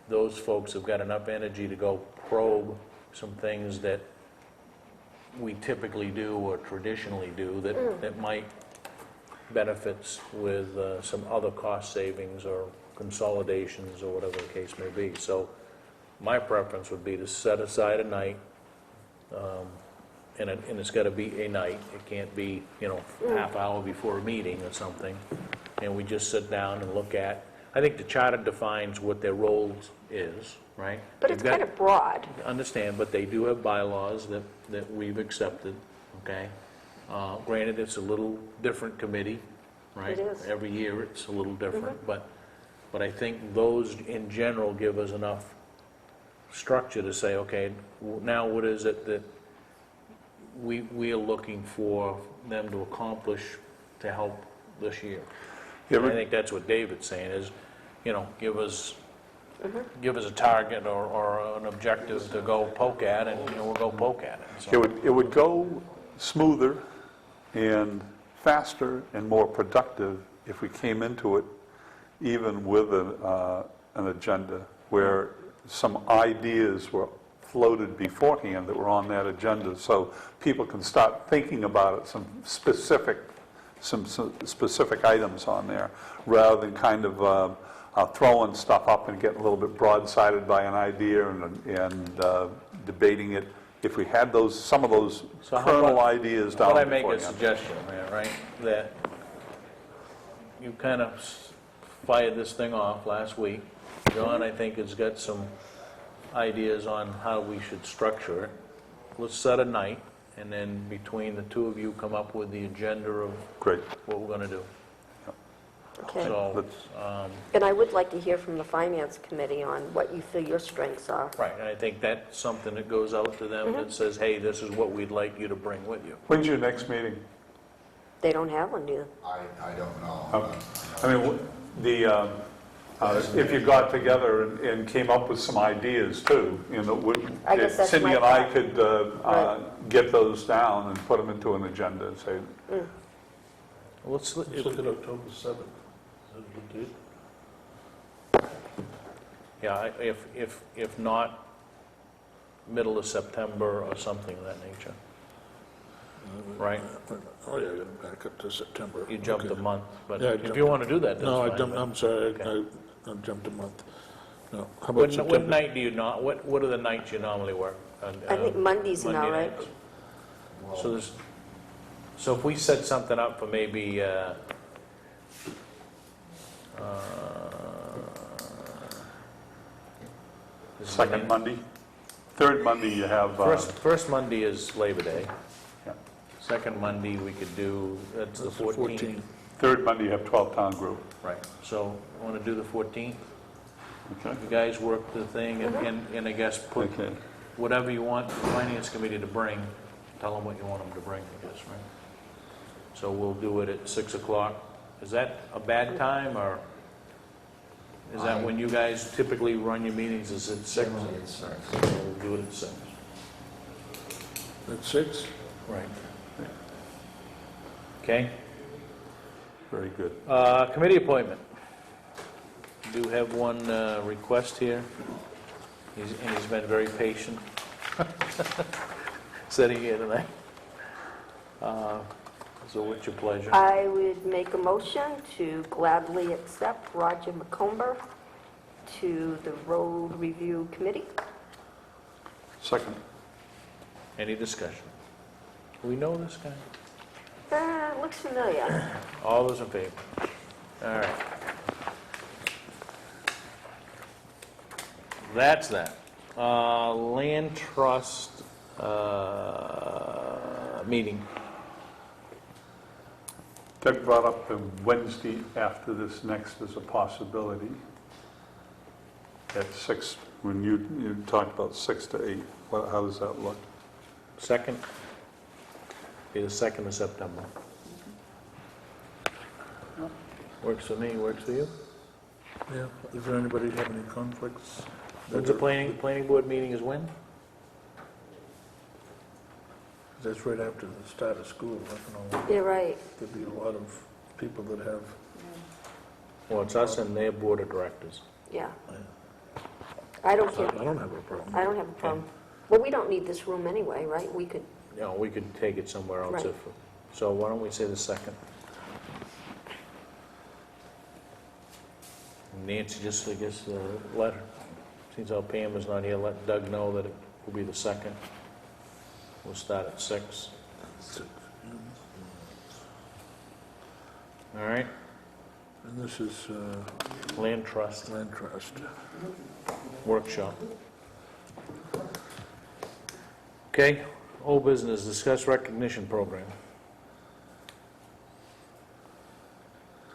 those folks have got enough energy to go probe some things that we typically do or traditionally do that might benefits with some other cost savings or consolidations or whatever the case may be. So my preference would be to set aside a night, and it's got to be a night. It can't be, half hour before a meeting or something, and we just sit down and look at. I think the charter defines what their role is, right? But it's kind of broad. Understand, but they do have bylaws that we've accepted, okay? Granted, it's a little different committee, right? It is. Every year it's a little different, but I think those in general give us enough structure to say, okay, now what is it that we are looking for them to accomplish to help this year? Yeah, And I think that's what David's saying is, give us a target or an objective to go poke at, and we'll go poke at it. So- It would go smoother and faster and more productive if we came into it even with an agenda where some ideas were floated beforehand that were on that agenda, so people can start thinking about it, some specific items on there, rather than kind of throwing stuff up and getting a little bit broadsided by an idea and debating it. If we had some of those So how kernel about- ideas down How about I make a beforehand. suggestion, right, that you kind of fired this thing off last week. John, I think, has got some ideas on how we should structure it. Let's set a night, and then between the two of you, come up with the agenda of Great. what we're going to do. Okay. So, Let's- And I would like to hear from the Finance Committee on what you feel your strengths are. right, and I think that's something that goes out to them that says, hey, this is what we'd like you to bring with you. When's your next meeting? They don't have one, do they? I don't know. Okay. I mean, if you got together and came up with some ideas too, I guess that's Cindy my and I thought. could Right. get those down and put them into an agenda and say, Let's Let's look at October 7th. Is that a good date? yeah, if not, middle of September or something of that nature. Right? Oh, yeah, I got it back up to September. You jumped Okay. a month, but Yeah, I if jumped you want to do that, that's No, I fine, jumped, but- I'm sorry, Okay. I jumped a month. No, how about What September? night do you not, what are the nights you normally work? I think Monday's an all right. nights? So if we set something up for maybe, this is second Monday? Third Monday you have, First Monday is Labor Day. Yeah. Second Monday, we could do, that's the That's the 14th. third Monday you have 12-town group. Right, so want to do the 14th? Okay? You guys work the thing and I guess put Okay. whatever you want the Finance Committee to bring, tell them what you want them to bring, I guess, right? So we'll do it at 6 o'clock. Is that a bad time, or is that when you guys typically run your meetings, is it 6? Generally, it's 6. We'll do it at 6. At 6? Right. Okay? Very good. Committee appointment. We do have one request here, and he's been very patient sitting here tonight. So what's your pleasure? I would make a motion to gladly accept Roger McComber to the Road Review Committee. Second. Any discussion? We know this guy? Looks familiar. All those in favor? All right. That's that. Land trust meeting. Doug brought up the Wednesday after this next as a possibility. At 6, when you talked about 6 to 8, how does that look? Second? Be the 2nd of September. Works for me, works for you? Yeah, is there anybody have any conflicts? When's the planning board meeting is when? That's right after the start of school, I don't know. You're right. There'd be a lot of people that have, Well, it's us and their board of directors. Yeah. I don't I care. don't have a problem. I don't have a problem. Well, we don't need this room anyway, right? We could, You know, we could take it somewhere else Right. if, so why don't we say the 2nd? Nancy, just, I guess, let her, since how Pam is not here, let Doug know that it will be the 2nd. We'll start at 6. All right, And this is land trust land trust. workshop. Okay, old business, discuss recognition program.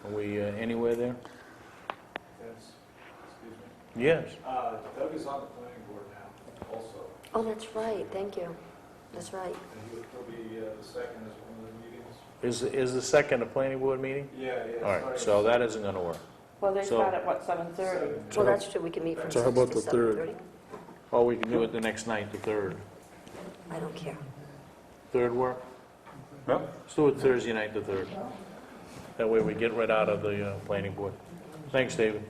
Are we anywhere there? Yes, excuse me. Yes. Doug is on the planning board now, also. oh, that's right, thank you. That's right. And he'll be the second as one of the meetings. Is the 2nd a planning board meeting? Yeah. All right, so that isn't going to work. Well, they So- start at what, 7:30? Well, that's true, we can meet from So 6 how to about the 7:30. Or we can do it the next night, the 3rd. I don't care. 3rd work? Yeah? Let's do it Thursday night, the 3rd. That way we get right out of the planning board. Thanks, David.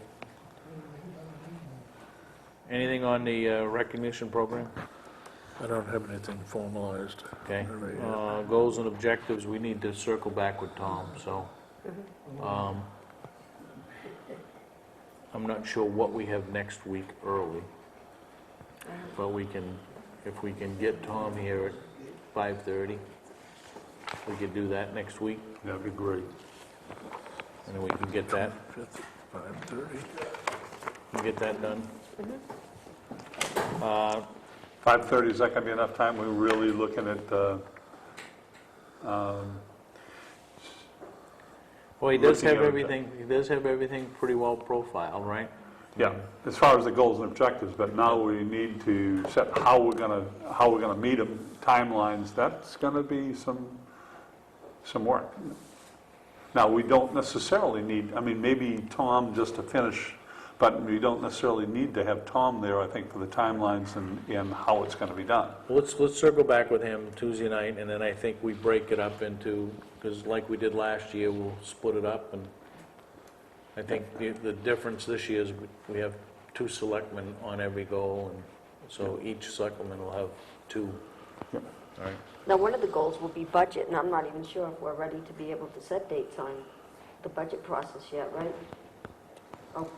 Anything on the recognition program? I don't have anything formalized. Okay. All right, yeah. Goals and objectives, we need to circle back with Tom, so. I'm not sure what we have next week early, but we can, if we can get Tom here at 5:30, we could do that next week, That'd be great. and then we can get that, 5:30. get that done. 5:30, is that going to be enough time? We're really looking at, Well, he does Looking have at it. everything, pretty well profiled, right? yeah, as far as the goals and objectives, but now we need to set how we're going to meet them, timelines. That's going to be some work. Now, we don't necessarily need, I mean, maybe Tom just to finish, but we don't necessarily need to have Tom there, I think, for the timelines and how it's going to be done. Well, let's circle back with him Tuesday night, and then I think we break it up into, because like we did last year, we'll split it up, and I think the difference this year is we have 2 selectmen on every goal, and so each selectman will have 2. All right? Now, one of the goals will be budget, and I'm not even sure if we're ready to be able to set dates on the budget process yet, right? Oh,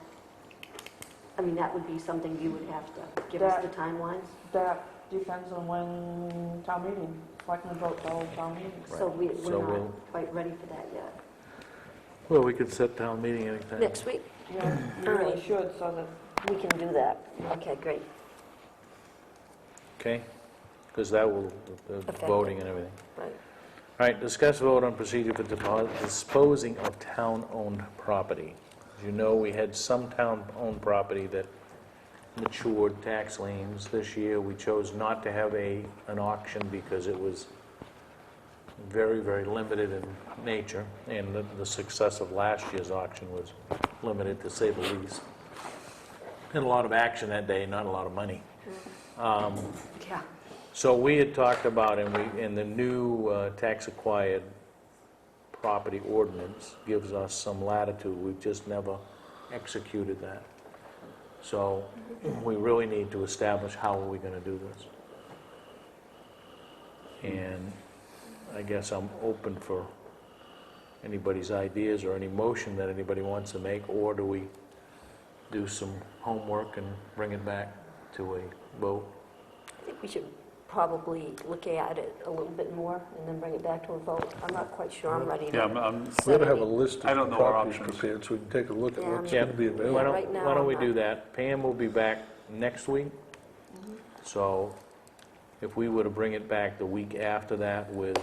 I mean, that would be something you would have to give us the timelines, That depends on when town meeting, selectmen vote the whole town meeting. so So we're we'll- not quite ready for that yet. Well, we could set town meeting anytime. Next week, Yeah, you All really right. should, so that we can do that. Okay, great. Okay? Because that will, the Affect voting it. and everything. Right. All right, discuss vote on procedure for disposing of town-owned property. As you know, we had some town-owned property that matured tax liens. This year, we chose not to have an auction because it was very, very limited in nature, and the success of last year's auction was limited, to say the least. And a lot of action that day, not a lot of money. Yeah. So we had talked about, in the new tax-acquired property ordinance gives us some latitude. We've just never executed that. So we really need to establish how are we going to do this. And I guess I'm open for anybody's ideas or any motion that anybody wants to make, or do we do some homework and bring it back to a vote? I think we should probably look at it a little bit more and then bring it back to a vote. I'm not quite sure I'm ready Yeah, to I'm, We ought to have a set any. list I of don't know our properties options. prepared, so we can take a look at Yeah, what's Yeah. going to be Why available. don't, Right now, why don't we I'm do not- that? Pam will be back next week. So if we were to bring it back the week after that with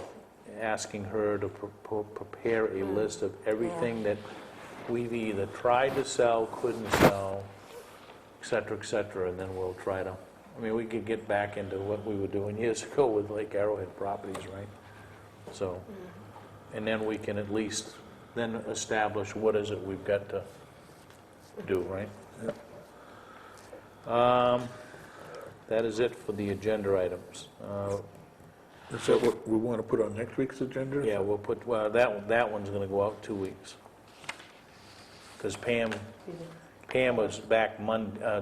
asking her to prepare a list of everything that we've either tried to sell, couldn't sell, et cetera, and then we'll try to, I mean, we could get back into what we were doing years ago with Lake Arrowhead properties, right? So, and then we can at least then establish what is it we've got to do, right? That is it for the agenda items. Is that what we want to put on next week's agenda? Yeah, we'll put, well, that one's gonna go out 2 weeks. Because Pam was back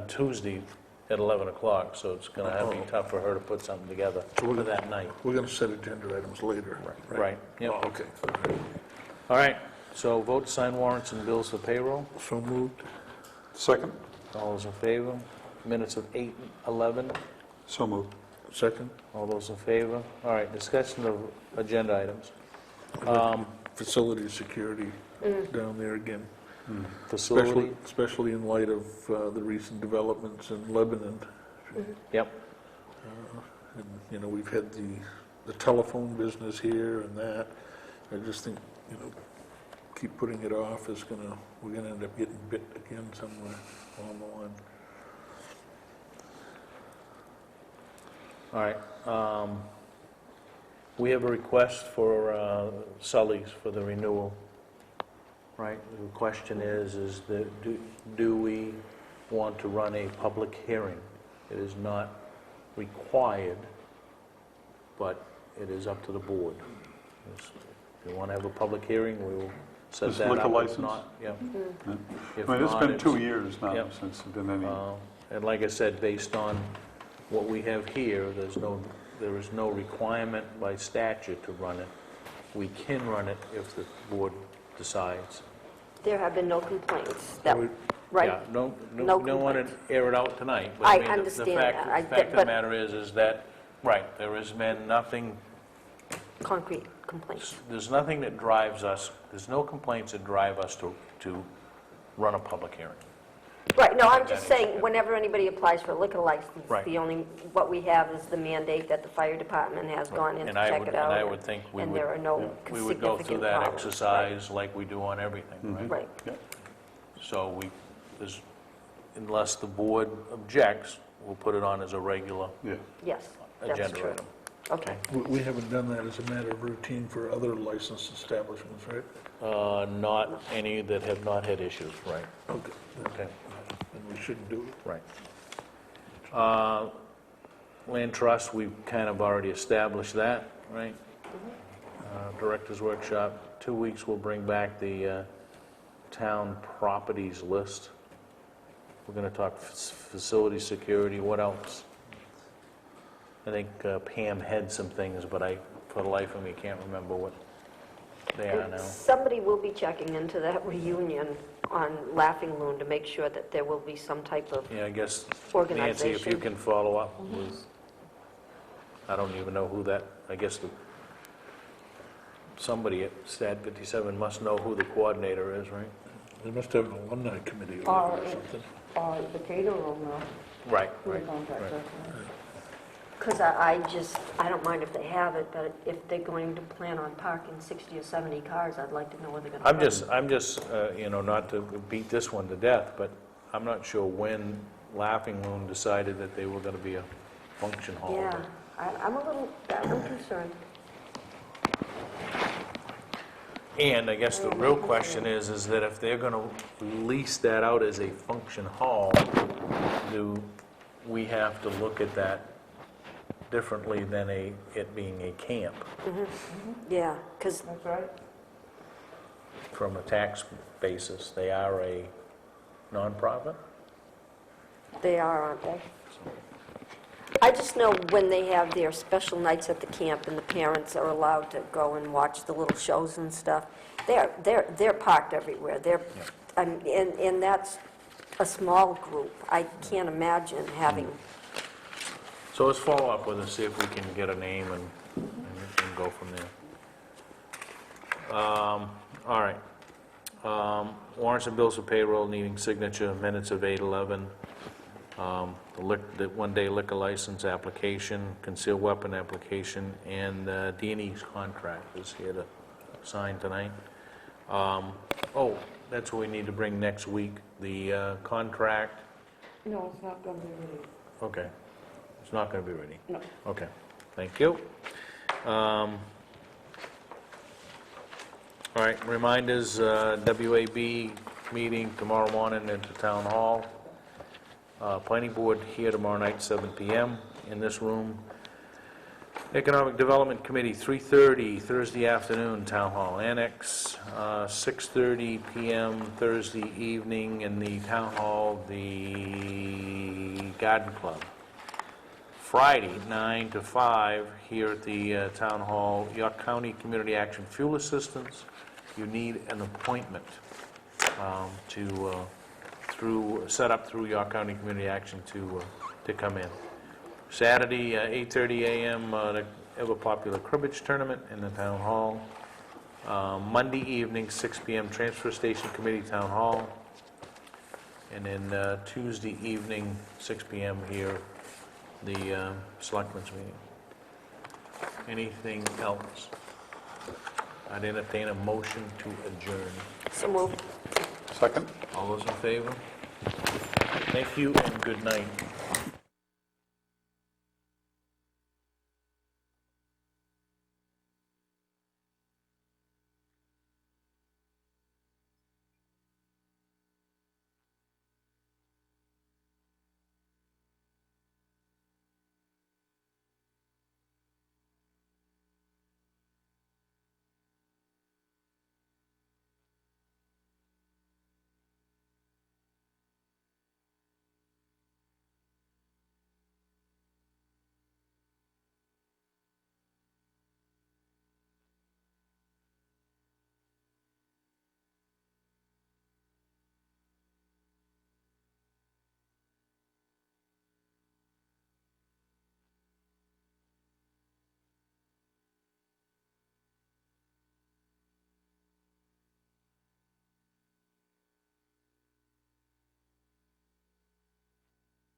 Tuesday at 11 o'clock, so it's gonna have to be tough for her to put something together for that night. We're going to set agenda items later. Right, yep. Oh, okay. All right, so vote to sign warrants and bills for payroll. So moved. second? All those in favor? Minutes of 8:11. So moved. Second. All those in favor? All right, discussion of agenda items. Facility security down there again. Facility, Especially in light of the recent developments in Lebanon. yep. And, you know, we've had the telephone business here and that. I just think, you know, keep putting it off is we're gonna end up getting bit again somewhere along the line. All right. We have a request for Sully's for the renewal, right? The question is that do we want to run a public hearing? It is not required, but it is up to the board. If you want to have a public hearing, we will set This that up. liquor If license? not, yeah. Yeah. If I mean, it's not, been 2 years now Yep. since there's been any, And like I said, based on what we have here, there is no requirement by statute to run it. We can run it if the board decides. There have been no complaints, that, We- right? Yeah, No don't want to complaints. air it out tonight. but I mean, the understand fact- that. I The get- fact of the but- matter is that, right, there has been nothing, Concrete complaints. there's nothing that drives us, there's no complaints that drive us to run a public hearing. Right, no, I'm just That is- saying, whenever anybody applies for a liquor license, Right. the only, what we have is the mandate that the fire department has gone in to And I check would, it and out. I would think we And there are no we would go through significant that problems. exercise like we do on everything, right? Right. So unless the board objects, we'll put it on as a regular yeah. Yes, that's agenda true. item. Okay. We haven't done that as a matter of routine for other licensed establishments, right? Not any that have not had issues, right? Okay. Okay, Then we shouldn't do it. right. Land trust, we've kind of already established that, right? Director's workshop, 2 weeks, we'll bring back the town properties list. We're going to talk facility security, what else? I think Pam had some things, but for the life of me, can't remember what they are And now. somebody will be checking into that reunion on Laughing Loon to make sure that there will be some type of, Yeah, I guess, Nancy, if Organization. you can follow up with, I don't even know who that, I guess somebody at STAD 57 must know who the coordinator is, right? They must have an alumni committee Or or something. the caterer will know Right, who the right. contact right. person is. because I don't mind if they have it, but if they're going to plan on parking 60 or 70 cars, I'd like to know where they're going to park. I'm just, not to beat this one to death, but I'm not sure when Laughing Loon decided that they were going to be a function hall. Yeah, I'm concerned. And I guess the real question is that if they're going to lease that out as a function hall, do we have to look at that differently than it being a camp? Yeah, because That's right. from a tax basis, they are a nonprofit? They are, aren't they? I just know when they have their special nights at the camp and the parents are allowed to go and watch the little shows and stuff, they're parked everywhere. And that's a small group. I can't imagine having, So let's follow up with them, see if we can get a name and go from there. All right. Warrants and bills for payroll needing signature, minutes of 8/11. The one-day liquor license application, concealed weapon application, and D&E's contract is here to sign tonight. Oh, that's what we need to bring next week, the contract. No, it's not going to be released. Okay. It's not going to be ready. No. Okay, thank you. All right, reminders, WAB meeting tomorrow morning at the town hall. Planning board here tomorrow night, 7 PM in this room. Economic Development Committee, 3:30 Thursday afternoon, Town Hall Annex. 6:30 PM Thursday evening in the Town Hall, the Garden Club. Friday, 9 to 5, here at the Town Hall, York County Community Action Fuel Assistance. You need an appointment set up through York County Community Action to come in. Saturday, 8:30 a.m., the ever-popular cribbage tournament in the Town Hall. Monday evening, 6 p.m., Transfer Station Committee, Town Hall. And then Tuesday evening, 6 p.m. here, the Selectmen's meeting. Anything else? I'd entertain a motion to adjourn. so moved. Second? All those in favor? Thank you and good night.